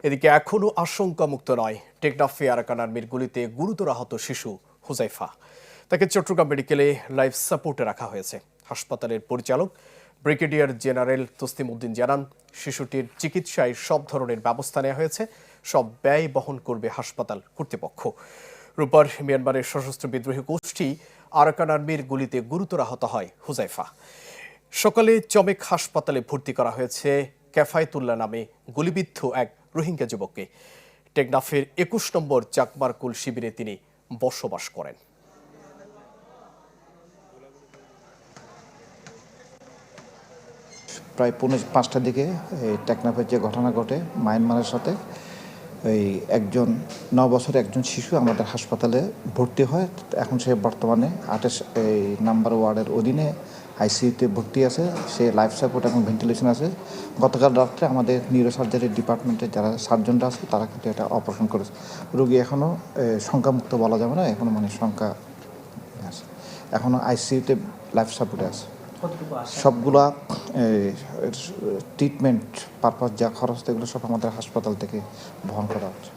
এদিকে এখনও আশঙ্কামুক্ত নয় টেকনাফে আরাকান আর্মির গুলিতে গুরুতর আহত শিশু হুজাইফা। তাকে চট্টগ্রাম মেডিকেলে লাইফ সাপোর্টে রাখা হয়েছে। হাসপাতালের পরিচালক ব্রিগেডিয়ার জেনারেল তসলিম উদ্দিন জানান, শিশুটির চিকিৎসায় সব ধরনের ব্যবস্থা নেওয়া হয়েছে। সব ব্যয় বহন করবে হাসপাতাল কর্তৃপক্ষ। রোববার মিয়ানমারের সশস্ত্র বিদ্রোহী গোষ্ঠী আরাকান আর্মির গুলিতে গুরুতর আহত হয় হুজাইফা। সকালে চমেক হাসপাতালে ভর্তি করা হয়েছে ক্যাফায়েতুল্লাহ নামে গুলিবিদ্ধ এক রোহিঙ্গা যুবককে। টেকনাফের ২১ নম্বর চাকমারকুল শিবিরে তিনি বসবাস করেন। প্রায় ৫:৩০টার দিকে টেকনাফের যে ঘটনা ঘটে মায়ানমারের সাথে, একজন ৯ বছরের একজন শিশু আমাদের হাসপাতালে ভর্তি হয়। এখন সে বর্তমানে ২৮ নাম্বার ওয়ার্ডের অধীনে আইসিইউতে ভর্তি আছে। সে লাইফ সাপোর্ট এবং ভেন্টিলেশন আছে। গতকাল রাত্রে আমাদের নিউরোসার্জারি ডিপার্টমেন্টে যারা সার্জনরা আছে তারা কিন্তু এটা অপারেশন করেছে। রোগী এখনও সংখ্যামুক্ত বলা যাবে না, এখনও সংখ্যা আছে, এখনও আইসিইউতে লাইফ সাপোর্টে আছে। সবগুলা ট্রিটমেন্ট পারপাস যা খরচ এগুলো সব আমাদের হাসপাতাল থেকে বহন করা হচ্ছে।